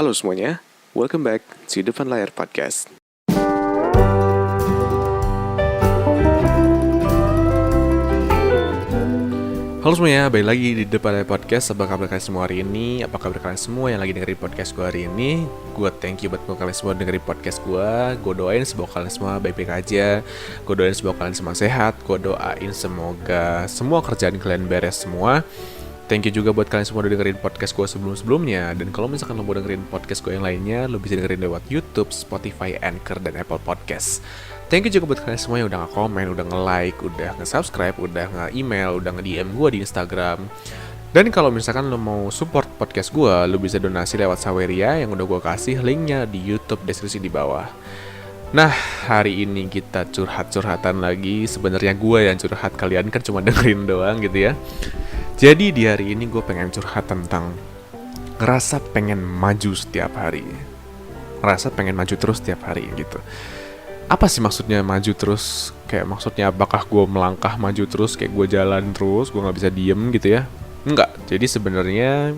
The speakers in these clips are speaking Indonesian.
Halo semuanya, welcome back to Depan Layar Podcast. Halo semuanya, balik lagi di Depan Layar Podcast. Apa kabar kalian semua hari ini? Apa kabar kalian semua yang lagi dengerin podcast gue hari ini? Gue thank you buat kalian semua dengerin podcast gue. Gue doain semoga kalian semua baik-baik aja. Gue doain semoga kalian semua sehat. Gue doain semoga semua kerjaan kalian beres semua. Thank you juga buat kalian semua udah dengerin podcast gue sebelum-sebelumnya. Dan kalau misalkan lo mau dengerin podcast gue yang lainnya, lo bisa dengerin lewat YouTube, Spotify, Anchor, dan Apple Podcast. Thank you juga buat kalian semua yang udah nge-comment, udah nge-like, udah nge-subscribe, udah nge-email, udah nge-DM gue di Instagram. Dan kalau misalkan lo mau support podcast gue, lo bisa donasi lewat Saweria yang udah gue kasih linknya di YouTube deskripsi di bawah. Nah, hari ini kita curhat-curhatan lagi. Sebenarnya gue yang curhat, kalian kan cuma dengerin doang gitu ya. Jadi di hari ini gue pengen curhat tentang ngerasa pengen maju setiap hari. Ngerasa pengen maju terus setiap hari gitu. Apa sih maksudnya maju terus? Kayak maksudnya apakah gue melangkah maju terus, kayak gue jalan terus, gue gak bisa diem gitu ya? Enggak, jadi sebenarnya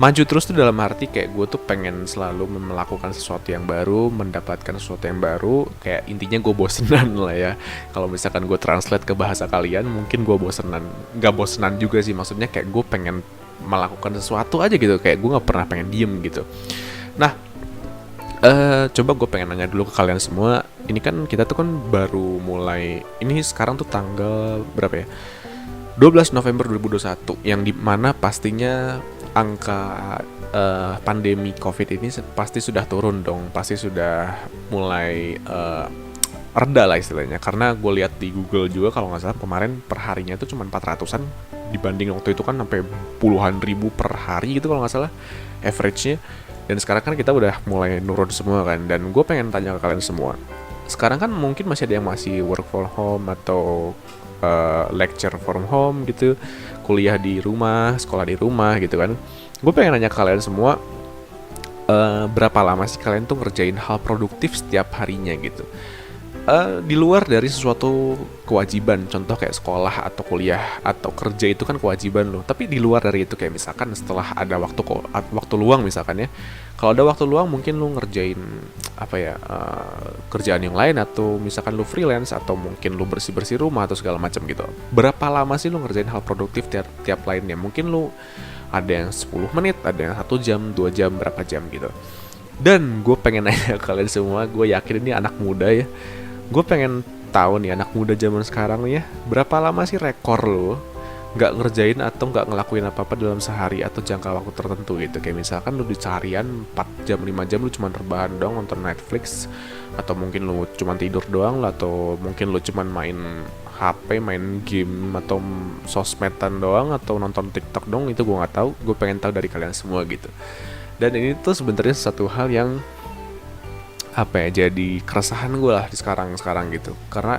maju terus tuh dalam arti kayak gue tuh pengen selalu melakukan sesuatu yang baru, mendapatkan sesuatu yang baru. Kayak intinya gue bosenan lah ya. Kalau misalkan gue translate ke bahasa kalian, mungkin gue bosenan. Gak bosenan juga sih, maksudnya kayak gue pengen melakukan sesuatu aja gitu. Kayak gue gak pernah pengen diem gitu. Nah, coba gue pengen nanya dulu ke kalian semua. Ini kan kita tuh kan baru mulai, ini sekarang tuh tanggal berapa ya? 12 November 2021, yang dimana pastinya angka pandemi COVID ini pasti sudah turun dong, pasti sudah mulai reda lah istilahnya. Karena gue lihat di Google juga kalau nggak salah kemarin perharinya itu cuma 400-an dibanding waktu itu kan sampai puluhan ribu per hari gitu kalau nggak salah average-nya. Dan sekarang kan kita udah mulai nurun semua kan. Dan gue pengen tanya ke kalian semua, sekarang kan mungkin masih ada yang masih work from home atau lecture from home gitu, kuliah di rumah, sekolah di rumah gitu kan. Gue pengen nanya ke kalian semua, berapa lama sih kalian tuh ngerjain hal produktif setiap harinya gitu, di luar dari sesuatu kewajiban, contoh kayak sekolah atau kuliah atau kerja itu kan kewajiban lo. Tapi di luar dari itu, kayak misalkan setelah ada waktu luang misalkan ya, kalau ada waktu luang mungkin lo ngerjain apa ya, kerjaan yang lain, atau misalkan lo freelance, atau mungkin lo bersih-bersih rumah atau segala macam gitu. Berapa lama sih lo ngerjain hal produktif tiap lainnya? Mungkin lo ada yang 10 menit, ada yang 1 jam, 2 jam, berapa jam gitu. Dan gue pengen nanya ke kalian semua, gue yakin ini anak muda ya. Gue pengen tahu nih, anak muda zaman sekarang nih ya, berapa lama sih rekor lo nggak ngerjain atau nggak ngelakuin apa-apa dalam sehari atau jangka waktu tertentu gitu. Kayak misalkan lo di seharian 4 jam, 5 jam lo cuma rebahan doang nonton Netflix, atau mungkin lo cuma tidur doang lah, atau mungkin lo cuma main HP, main game, atau sosmedan doang, atau nonton TikTok doang. Itu gue nggak tahu. Gue pengen tahu dari kalian semua gitu. Dan ini tuh sebenarnya satu hal yang apa ya, jadi keresahan gue lah di sekarang gitu. Karena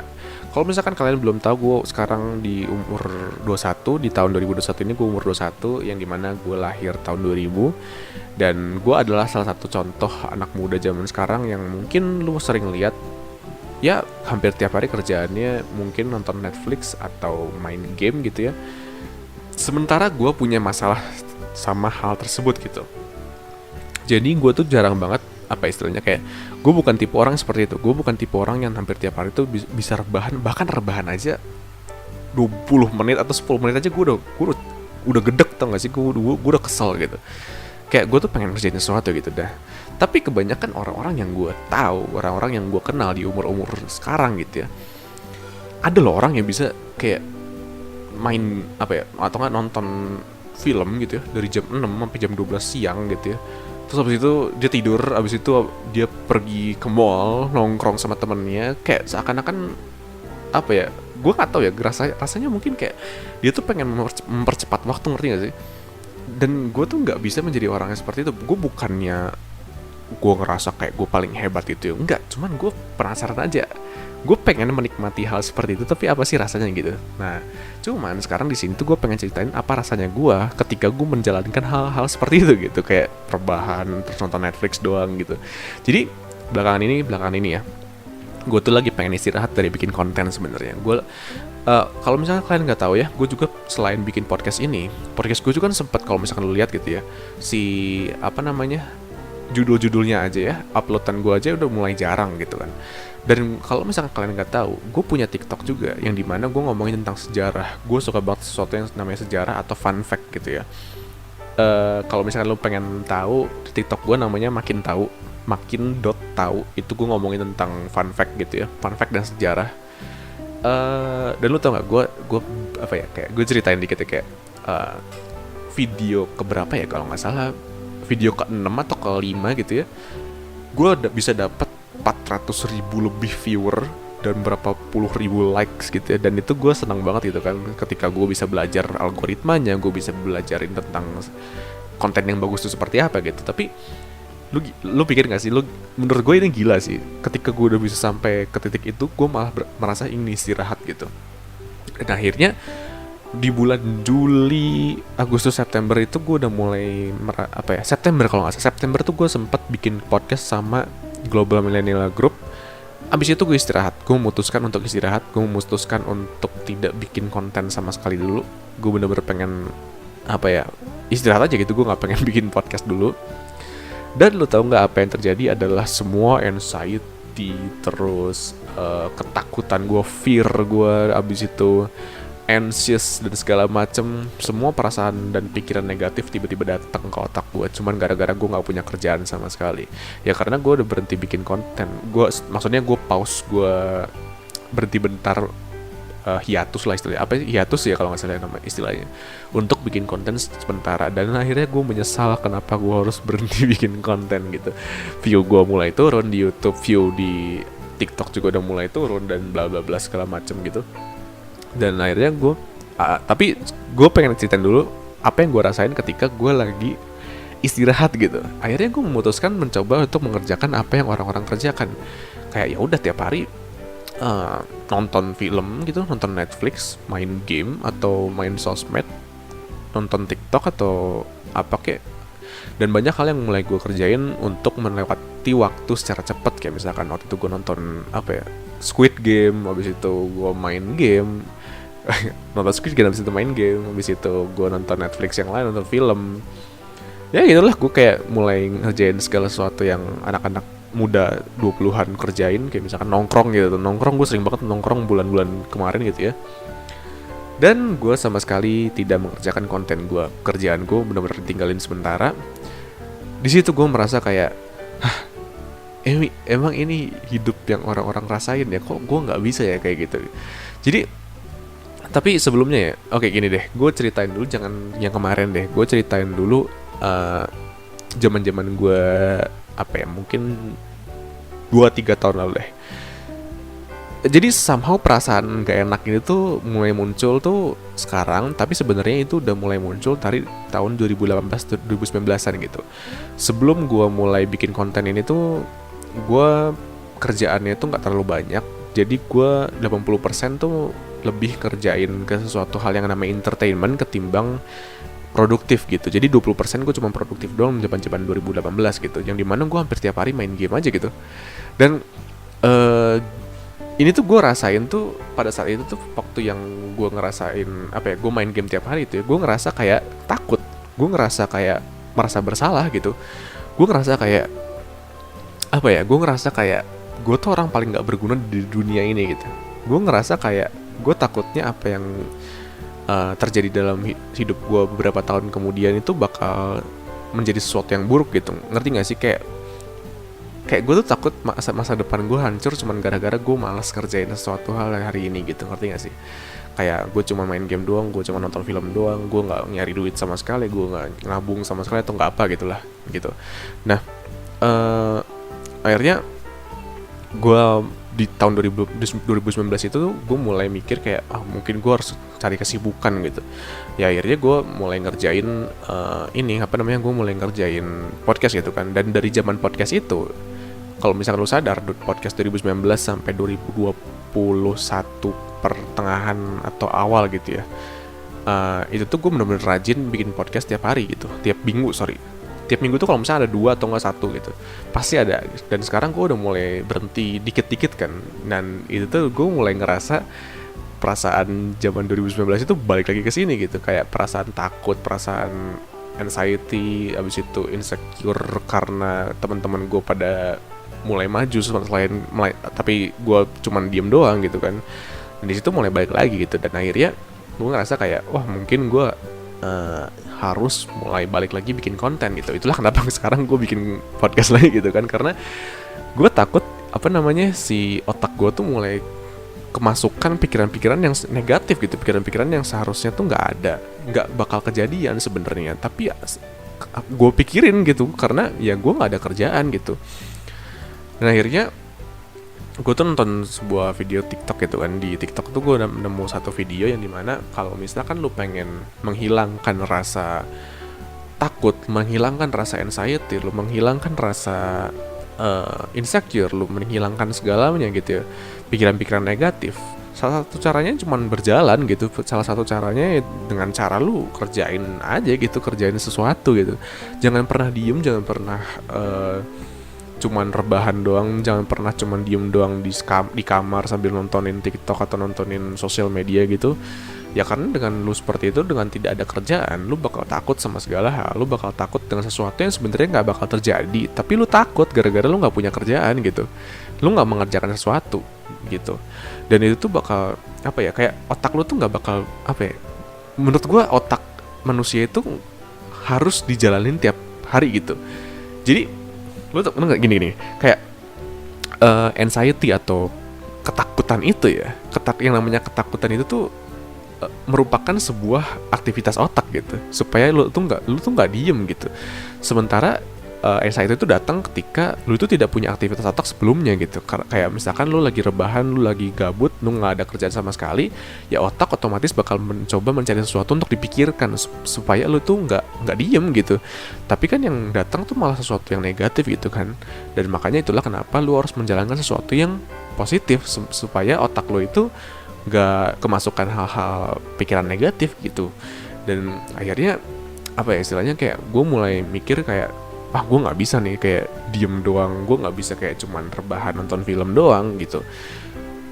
kalau misalkan kalian belum tahu, gue sekarang di umur 21, di tahun 2021 ini gue umur 21, yang dimana gue lahir tahun 2000. Dan gue adalah salah satu contoh anak muda zaman sekarang yang mungkin lu sering lihat ya, hampir tiap hari kerjaannya mungkin nonton Netflix atau main game gitu ya. Sementara gue punya masalah sama hal tersebut gitu. Jadi gue tuh jarang banget, apa istilahnya, kayak gue bukan tipe orang seperti itu. Gue bukan tipe orang yang hampir tiap hari tuh bisa rebahan. Bahkan rebahan aja 20 menit atau 10 menit aja gue udah gedek, tau gak sih. Gue udah kesel gitu. Kayak gue tuh pengen ngerjain sesuatu gitu dah. Tapi kebanyakan orang-orang yang gue tahu, orang-orang yang gue kenal di umur-umur sekarang gitu ya, ada loh orang yang bisa kayak main apa ya, atau nggak nonton film gitu ya dari jam 6 sampai jam 12 siang gitu ya. Terus abis itu dia tidur, abis itu dia pergi ke mall nongkrong sama temennya. Kayak seakan-akan apa ya, gue nggak tahu ya, rasanya mungkin kayak dia tuh pengen mempercepat waktu, ngerti gak sih? Dan gue tuh nggak bisa menjadi orang yang seperti itu. Gue bukannya gue ngerasa kayak gue paling hebat gitu ya, enggak. Cuman gue penasaran aja, gue pengen menikmati hal seperti itu, tapi apa sih rasanya gitu. Nah, cuman sekarang di sini tuh gue pengen ceritain apa rasanya gue ketika gue menjalankan hal-hal seperti itu gitu, kayak rebahan terus nonton Netflix doang gitu. Jadi belakangan ini ya, gue tuh lagi pengen istirahat dari bikin konten sebenarnya. Gue kalau misalnya kalian nggak tahu ya, gue juga selain bikin podcast gue juga kan sempat, kalau misalkan lu lihat gitu ya, si apa namanya, judul-judulnya aja ya, uploadan gue aja udah mulai jarang gitu kan. Dan kalau misalkan kalian nggak tahu, gue punya TikTok juga yang dimana gue ngomongin tentang sejarah. Gue suka banget sesuatu yang namanya sejarah atau fun fact gitu ya. Kalau misalkan lo pengen tahu, TikTok gue namanya makin tahu, makin.tahu. Itu gue ngomongin tentang fun fact gitu ya, fun fact dan sejarah. Dan lo tau nggak, gue apa ya, kayak gue ceritain dikit ya, kayak video keberapa ya kalau nggak salah, video ke-6 atau ke-5 gitu ya, gue bisa dapat 400.000 lebih viewer dan berapa puluh ribu likes gitu ya. Dan itu gue senang banget gitu kan, ketika gue bisa belajar algoritmanya, gue bisa belajarin tentang konten yang bagus itu seperti apa gitu. Tapi lu pikir gak sih, menurut gue ini gila sih, ketika gue udah bisa sampai ke titik itu, gue malah merasa ingin istirahat gitu. Dan akhirnya di bulan Juli, Agustus, September itu gue udah mulai September kalau nggak salah, September tuh gue sempet bikin podcast sama Global Millennial Group. Abis itu gue istirahat, gue memutuskan untuk istirahat, gue memutuskan untuk tidak bikin konten sama sekali dulu. Gue bener-bener pengen istirahat aja gitu, gue nggak pengen bikin podcast dulu. Dan lo tau nggak apa yang terjadi adalah semua anxiety, terus ketakutan gue, fear gue, abis itu anxious dan segala macem, semua perasaan dan pikiran negatif tiba-tiba datang ke otak gue, cuman gara-gara gue nggak punya kerjaan sama sekali. Ya karena gue udah berhenti bikin konten. Maksudnya gue pause, gue berhenti bentar, hiatus lah istilahnya. Apa hiatus ya kalau nggak salah nama istilahnya, untuk bikin konten sementara. Dan akhirnya gue menyesal kenapa gue harus berhenti bikin konten gitu. View gue mulai turun di YouTube, view di TikTok juga udah mulai turun, dan bla bla bla segala macem gitu. Dan akhirnya tapi gue pengen ceritain dulu apa yang gue rasain ketika gue lagi istirahat gitu. Akhirnya gue memutuskan mencoba untuk mengerjakan apa yang orang-orang kerjakan. Kayak ya udah tiap hari nonton film gitu, nonton Netflix, main game atau main sosmed, nonton TikTok atau apa kayak. Dan banyak hal yang mulai gue kerjain untuk melewati waktu secara cepat. Kayak misalkan waktu itu gue nonton Squid Game, habis itu gue main game, nonton Squid Game, habis itu main game, habis itu gue nonton Netflix yang lain, nonton film. Ya gitulah, gue kayak mulai ngerjain segala sesuatu yang anak-anak muda 20-an kerjain. Kayak misalkan nongkrong gitu. Nongkrong, gue sering banget nongkrong bulan-bulan kemarin gitu ya. Dan gue sama sekali tidak mengerjakan konten gue. Kerjaan gue benar-benar ditinggalin sementara. Di situ gue merasa kayak, emang ini hidup yang orang-orang rasain ya, kok gue nggak bisa ya kayak gitu. Jadi, tapi sebelumnya ya, oke gini deh, gue ceritain dulu, jangan yang kemarin deh, gue ceritain dulu zaman-zaman gue mungkin 2-3 tahun lalu deh. Jadi somehow perasaan gak enak ini tuh mulai muncul tuh sekarang, tapi sebenarnya itu udah mulai muncul dari tahun 2018-2019an gitu. Sebelum gue mulai bikin konten ini tuh, gue kerjaannya tuh gak terlalu banyak. Jadi gue 80% tuh lebih kerjain ke sesuatu hal yang namanya entertainment ketimbang produktif gitu. Jadi 20% gue cuma produktif doang zaman-zaman 2018 gitu, yang dimana gue hampir tiap hari main game aja gitu. Dan ini tuh gue rasain tuh pada saat itu tuh, waktu yang gue ngerasain gue main game tiap hari itu ya, gue ngerasa kayak takut, gue ngerasa kayak merasa bersalah gitu, gue ngerasa kayak gue ngerasa kayak gue tuh orang paling nggak berguna di dunia ini gitu. Gue ngerasa kayak gue takutnya apa yang terjadi dalam hidup gue beberapa tahun kemudian itu bakal menjadi sesuatu yang buruk gitu. Ngerti gak sih, kayak gue tuh takut masa depan gue hancur cuman gara-gara gue malas kerjain sesuatu hal hari ini gitu. Ngerti gak sih? Kayak gue cuma main game doang, gue cuma nonton film doang, gue gak nyari duit sama sekali, gue gak nabung sama sekali atau gak apa gitulah gitu. Nah akhirnya gue di tahun 2019 itu gue mulai mikir kayak mungkin gue harus cari kesibukan gitu. Ya akhirnya gue mulai ngerjain gue mulai ngerjain podcast gitu kan. Dan dari zaman podcast itu, kalau misalkan lu sadar, podcast 2019 sampai 2021 pertengahan atau awal gitu ya, itu tuh gue bener-bener rajin bikin podcast tiap hari gitu, tiap minggu tuh kalau misalnya ada 2 atau nggak 1 gitu, pasti ada. Dan sekarang gue udah mulai berhenti dikit-dikit kan. Dan itu tuh gue mulai ngerasa perasaan zaman 2019 itu balik lagi ke sini gitu. Kayak perasaan takut, perasaan anxiety, abis itu insecure karena teman-teman gue pada mulai maju tapi gue cuman diem doang gitu kan. Dan di situ mulai balik lagi gitu, dan akhirnya gue ngerasa kayak wah mungkin gue harus mulai balik lagi bikin konten gitu. Itulah kenapa sekarang gue bikin podcast lagi gitu kan, karena gue takut si otak gue tuh mulai kemasukan pikiran-pikiran yang negatif gitu, pikiran-pikiran yang seharusnya tuh nggak bakal kejadian sebenarnya, tapi gue pikirin gitu karena ya gue nggak ada kerjaan gitu. Dan akhirnya gue tuh nonton sebuah video TikTok gitu kan. Di TikTok tuh gue nemu satu video yang dimana kalau misalkan lu pengen menghilangkan rasa takut, menghilangkan rasa anxiety, lu menghilangkan rasa insecure, lu menghilangkan segalanya gitu ya, pikiran-pikiran negatif, salah satu caranya cuma berjalan gitu. Salah satu caranya dengan cara lu kerjain aja gitu, kerjain sesuatu gitu. Jangan pernah diem, jangan pernah cuman rebahan doang, jangan pernah cuman diem doang di kamar sambil nontonin TikTok atau nontonin sosial media gitu. Ya karena dengan lu seperti itu, dengan tidak ada kerjaan, lu bakal takut sama segala hal. Lu bakal takut dengan sesuatu yang sebenarnya nggak bakal terjadi, tapi lu takut gara-gara lu nggak punya kerjaan gitu. Lu nggak mengerjakan sesuatu gitu. Dan itu tuh bakal kayak otak lu tuh nggak bakal menurut gua otak manusia itu harus dijalanin tiap hari gitu. Jadi lu tuh nggak gini kayak anxiety atau ketakutan itu ya, yang namanya ketakutan itu tuh merupakan sebuah aktivitas otak gitu, supaya lu tuh nggak diem gitu. Sementara anxiety itu datang ketika lu itu tidak punya aktivitas otak sebelumnya gitu. Kayak misalkan lu lagi rebahan, lu lagi gabut, lu nggak ada kerjaan sama sekali, ya otak otomatis bakal mencoba mencari sesuatu untuk dipikirkan supaya lu tuh nggak diem gitu. Tapi kan yang datang tuh malah sesuatu yang negatif gitu kan. Dan makanya itulah kenapa lu harus menjalankan sesuatu yang positif supaya otak lu itu nggak kemasukan hal-hal pikiran negatif gitu. Dan akhirnya istilahnya kayak gue mulai mikir kayak gue nggak bisa nih kayak diem doang, gue nggak bisa kayak cuman rebahan nonton film doang gitu.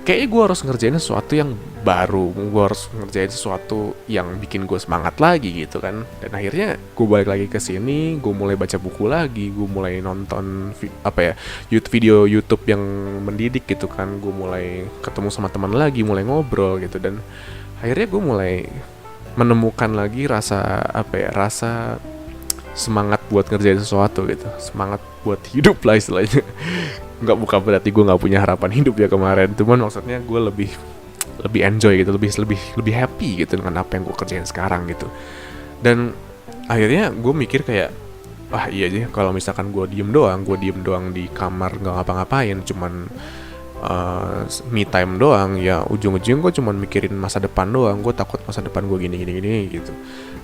Kayaknya gue harus ngerjain sesuatu yang baru, gue harus ngerjain sesuatu yang bikin gue semangat lagi gitu kan. Dan akhirnya gue balik lagi ke sini, gue mulai baca buku lagi, gue mulai nonton video YouTube yang mendidik gitu kan. Gue mulai ketemu sama teman lagi, mulai ngobrol gitu. Dan akhirnya gue mulai menemukan lagi rasa semangat buat ngerjain sesuatu gitu, semangat buat hidup lah istilahnya. Bukan berarti gue nggak punya harapan hidup ya kemarin, cuman maksudnya gue lebih enjoy gitu, lebih happy gitu dengan apa yang gue kerjain sekarang gitu. Dan akhirnya gue mikir kayak iya aja kalau misalkan gue diem doang di kamar nggak ngapa-ngapain, cuman me time doang, ya ujung-ujung gue cuman mikirin masa depan doang. Gue takut masa depan gue gini gitu.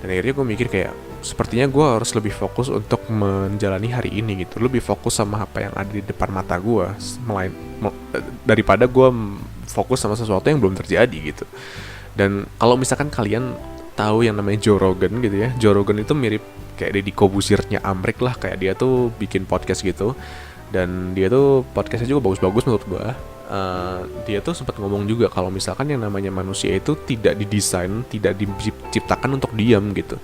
Dan akhirnya gue mikir kayak sepertinya gue harus lebih fokus untuk menjalani hari ini gitu, lebih fokus sama apa yang ada di depan mata gue daripada gue fokus sama sesuatu yang belum terjadi gitu. Dan kalau misalkan kalian tahu yang namanya Joe Rogan gitu ya, Joe Rogan itu mirip kayak Deddy Corbuzier-nya Amrik lah, kayak dia tuh bikin podcast gitu. Dan dia tuh podcastnya juga bagus-bagus menurut gue. Dia tuh sempat ngomong juga kalau misalkan yang namanya manusia itu tidak didesain, tidak diciptakan untuk diam gitu.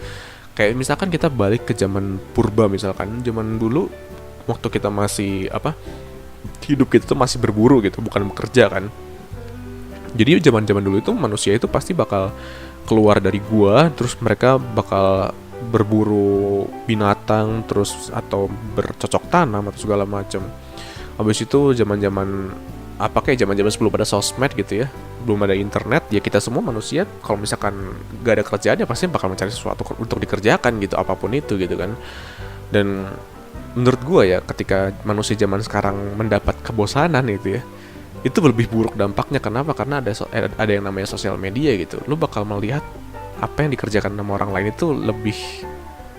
Kayak misalkan kita balik ke zaman purba, misalkan zaman dulu waktu kita masih hidup kita tuh masih berburu gitu, bukan bekerja kan. Jadi zaman dulu itu manusia itu pasti bakal keluar dari gua, terus mereka bakal berburu binatang terus atau bercocok tanam atau segala macam. Habis itu zaman-zaman sebelum ada sosmed gitu ya, belum ada internet, ya kita semua manusia kalau misalkan gak ada kerjaan ya pasti bakal mencari sesuatu untuk dikerjakan gitu, apapun itu gitu kan. Dan menurut gue ya, ketika manusia zaman sekarang mendapat kebosanan gitu ya, itu lebih buruk dampaknya. Kenapa? Karena ada yang namanya sosial media gitu. Lu bakal melihat apa yang dikerjakan sama orang lain itu lebih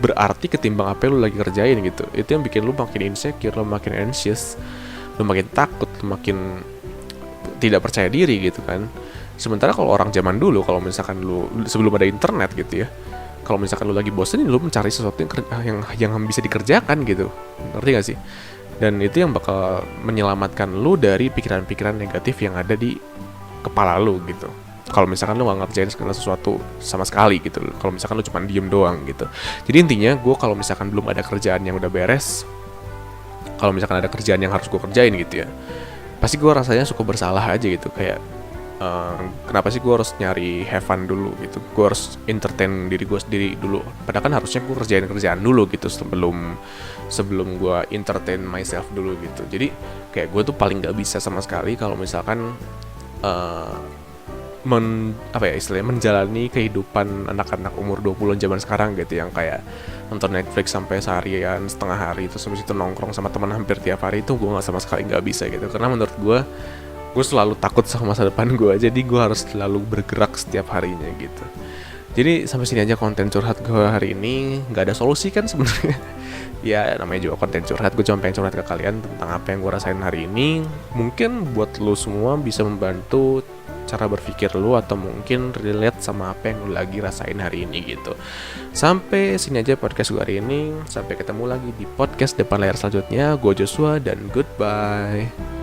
berarti ketimbang apa yang lu lagi kerjain gitu. Itu yang bikin lu makin insecure, lu makin anxious, lu makin takut, lu makin tidak percaya diri gitu kan. Sementara kalau orang zaman dulu, kalau misalkan lu sebelum ada internet gitu ya, kalau misalkan lu lagi bosen, lu mencari sesuatu yang bisa dikerjakan gitu. Ngerti gak sih? Dan itu yang bakal menyelamatkan lu dari pikiran-pikiran negatif yang ada di kepala lu gitu. kalau misalkan lu nggak ngerjain segala sesuatu sama sekali gitu, kalau misalkan lu cuma diem doang gitu. Jadi intinya gue kalau misalkan belum ada kerjaan yang udah beres, kalau misalkan ada kerjaan yang harus gue kerjain gitu ya, pasti gue rasanya cukup bersalah aja gitu, kayak kenapa sih gue harus nyari have fun dulu gitu, gue harus entertain diri gue sendiri dulu, padahal kan harusnya gue kerjain kerjaan dulu gitu sebelum gue entertain myself dulu gitu. Jadi kayak gue tuh paling nggak bisa sama sekali kalau misalkan istilahnya menjalani kehidupan anak-anak umur 20-an zaman sekarang gitu, yang kayak nonton Netflix sampai seharian setengah hari, terus habis itu nongkrong sama teman hampir tiap hari. Itu gue sama sekali nggak bisa gitu, karena menurut gue selalu takut sama masa depan gue, jadi gue harus selalu bergerak setiap harinya gitu. Jadi sampai sini aja konten curhat gue hari ini. Nggak ada solusi kan sebenarnya. Ya namanya juga konten curhat, gue cuma pengen curhat ke kalian tentang apa yang gue rasain hari ini. Mungkin buat lo semua bisa membantu cara berpikir lo, atau mungkin relate sama apa yang lo lagi rasain hari ini gitu. Sampai sini aja podcast gue hari ini. Sampai ketemu lagi di podcast depan layar selanjutnya. Gue Joshua dan goodbye.